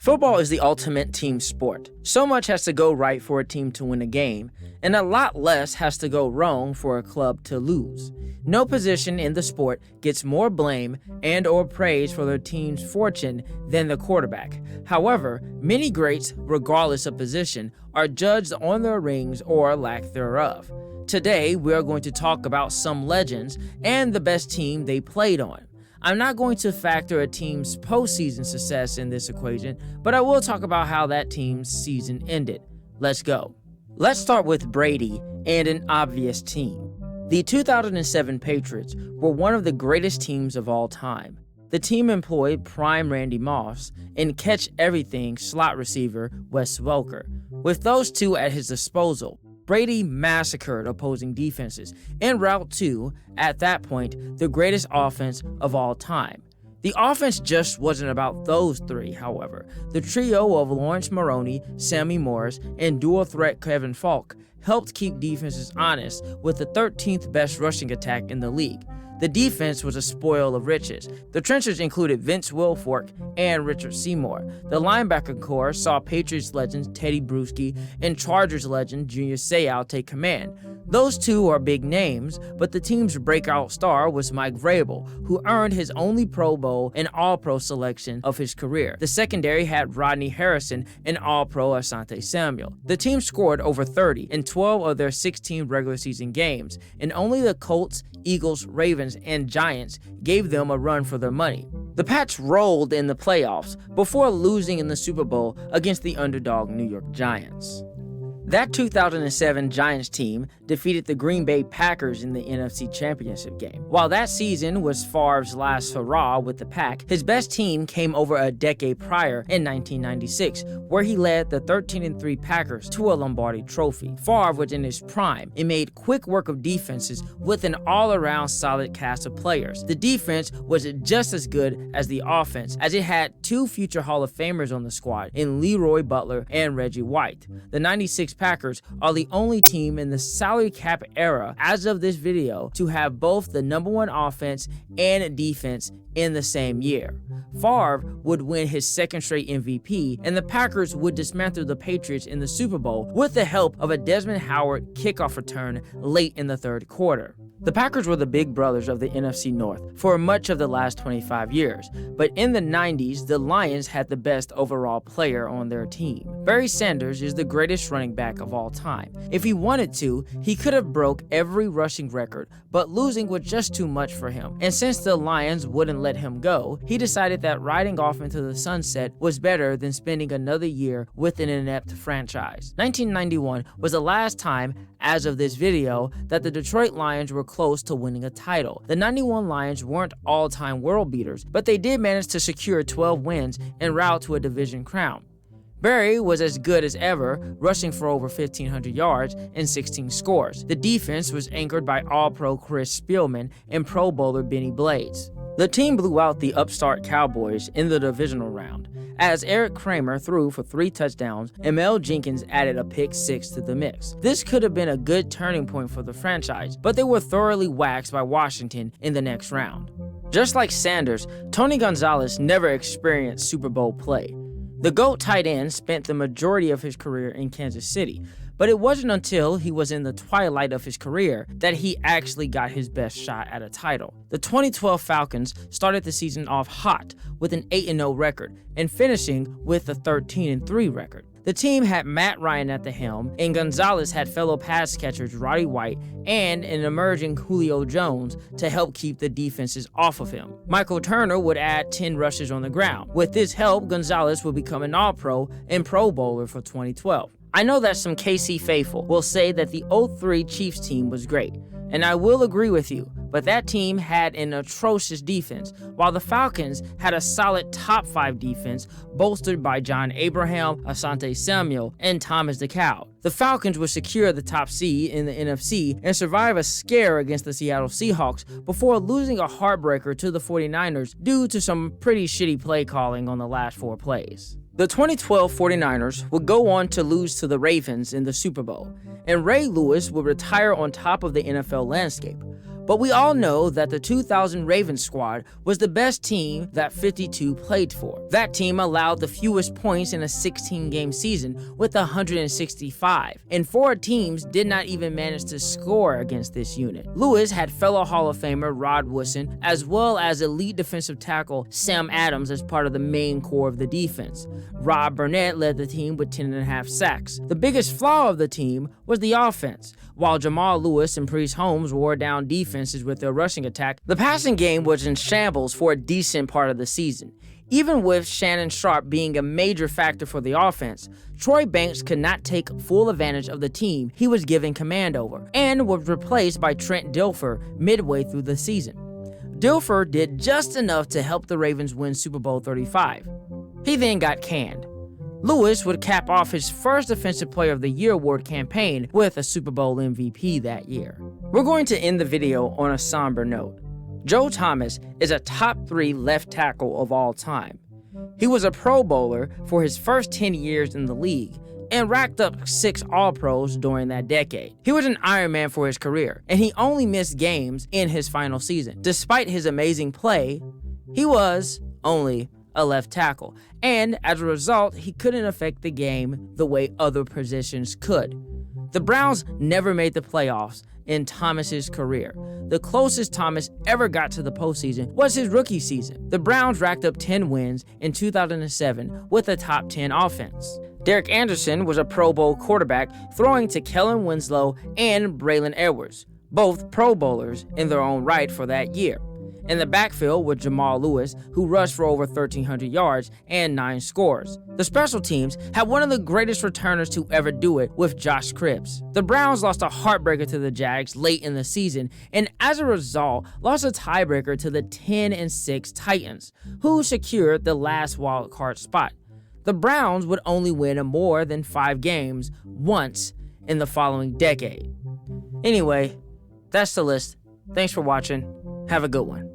Football is the ultimate team sport. So much has to go right for a team to win a game, and a lot less has to go wrong for a club to lose. No position in the sport gets more blame and or praise for their team's fortune than the quarterback. However, many greats, regardless of position, are judged on their rings or lack thereof. Today, we are going to talk about some legends and the best team they played on. I'm not going to factor a team's postseason success in this equation, but I will talk about how that team's season ended. Let's go. Let's start with Brady and an obvious team. The 2007 Patriots were one of the greatest teams of all time. The team employed prime Randy Moss and catch-everything slot receiver Wes Welker. With those two at his disposal, Brady massacred opposing defenses en route to, at that point, the greatest offense of all time. The offense just wasn't about those three, however. The trio of Lawrence Maroney, Sammy Morris, and dual threat Kevin Falk helped keep defenses honest with the 13th best rushing attack in the league. The defense was a spoil of riches. The trenches included Vince Wilfork and Richard Seymour. The linebacker corps saw Patriots legend Teddy Bruschi and Chargers legend Junior Seau take command. Those two are big names, but the team's breakout star was Mike Vrabel, who earned his only Pro Bowl and All-Pro selection of his career. The secondary had Rodney Harrison and All-Pro Asante Samuel. The team scored over 30 in 12 of their 16 regular season games, and only the Colts, Eagles, Ravens, and Giants gave them a run for their money. The Pats rolled in the playoffs before losing in the Super Bowl against the underdog New York Giants. That 2007 Giants team defeated the Green Bay Packers in the NFC Championship game. While that season was Favre's last hurrah with the Pack, his best team came over a decade prior in 1996, where he led the 13-3 Packers to a Lombardi trophy. Favre was in his prime and made quick work of defenses with an all-around solid cast of players. The defense was just as good as the offense, as it had two future Hall of Famers on the squad in Leroy Butler and Reggie White. The 96 Packers are the only team in the salary cap era as of this video to have both the number one offense and defense in the same year. Favre would win his second straight MVP, and the Packers would dismantle the Patriots in the Super Bowl with the help of a Desmond Howard kickoff return late in the third quarter. The Packers were the big brothers of the NFC North for much of the last 25 years, but in the 90s, the Lions had the best overall player on their team. Barry Sanders is the greatest running back of all time. If he wanted to, he could have broke every rushing record, but losing was just too much for him. And since the Lions wouldn't let him go, he decided that riding off into the sunset was better than spending another year with an inept franchise. 1991 was the last time, as of this video, that the Detroit Lions were close to winning a title. The 91 Lions weren't all-time world beaters, but they did manage to secure 12 wins en route to a division crown. Barry was as good as ever, rushing for over 1,500 yards and 16 scores. The defense was anchored by All-Pro Chris Spielman and Pro Bowler Benny Blades. The team blew out the upstart Cowboys in the divisional round, as Eric Kramer threw for 3 touchdowns and Mel Jenkins added a pick 6 to the mix. This could have been a good turning point for the franchise, but they were thoroughly waxed by Washington in the next round. Just like Sanders, Tony Gonzalez never experienced Super Bowl play. The GOAT tight end spent the majority of his career in Kansas City, but it wasn't until he was in the twilight of his career that he actually got his best shot at a title. The 2012 Falcons started the season off hot with an 8-0 record and finishing with a 13-3 record. The team had Matt Ryan at the helm, and Gonzalez had fellow pass catchers Roddy White and an emerging Julio Jones to help keep the defenses off of him. Michael Turner would add 10 rushes on the ground. With this help, Gonzalez would become an All-Pro and Pro Bowler for 2012. I know that some KC faithful will say that the 03 Chiefs team was great, and I will agree with you, but that team had an atrocious defense, while the Falcons had a solid top 5 defense bolstered by John Abraham, Asante Samuel, and Thomas DeCow. The Falcons would secure the top seed in the NFC and survive a scare against the Seattle Seahawks before losing a heartbreaker to the 49ers due to some pretty shitty play calling on the last 4 plays. The 2012 49ers would go on to lose to the Ravens in the Super Bowl, and Ray Lewis would retire on top of the NFL landscape. But we all know that the 2000 Ravens squad was the best team that 52 played for. That team allowed the fewest points in a 16-game season with 165, and 4 teams did not even manage to score against this unit. Lewis had fellow Hall of Famer Rod Woodson, as well as elite defensive tackle Sam Adams as part of the main core of the defense. Rob Burnett led the team with 10.5 sacks. The biggest flaw of the team was the offense. While Jamal Lewis and Priest Holmes wore down defenses with their rushing attack, the passing game was in shambles for a decent part of the season. Even with Shannon Sharpe being a major factor for the offense, Troy Banks could not take full advantage of the team he was given command over, and was replaced by Trent Dilfer midway through the season. Dilfer did just enough to help the Ravens win Super Bowl 35. He then got canned. Lewis would cap off his first Defensive Player of the Year award campaign with a Super Bowl MVP that year. We're going to end the video on a somber note. Joe Thomas is a top 3 left tackle of all time. He was a Pro Bowler for his first 10 years in the league and racked up 6 All-Pros during that decade. He was an Iron Man for his career, and he only missed games in his final season. Despite his amazing play, he was only a left tackle, and as a result, he couldn't affect the game the way other positions could. The Browns never made the playoffs in Thomas's career. The closest Thomas ever got to the postseason was his rookie season. The Browns racked up 10 wins in 2007 with a top 10 offense. Derek Anderson was a Pro Bowl quarterback, throwing to Kellen Winslow and Braylon Edwards, both Pro Bowlers in their own right for that year. In the backfield was Jamal Lewis, who rushed for over 1,300 yards and 9 scores. The special teams had one of the greatest returners to ever do it with Josh Cribbs. The Browns lost a heartbreaker to the Jags late in the season, and as a result, lost a tiebreaker to the 10-6 Titans, who secured the last wildcard spot. The Browns would only win more than 5 games once in the following decade. Anyway, that's the list. Thanks for watching. Have a good one.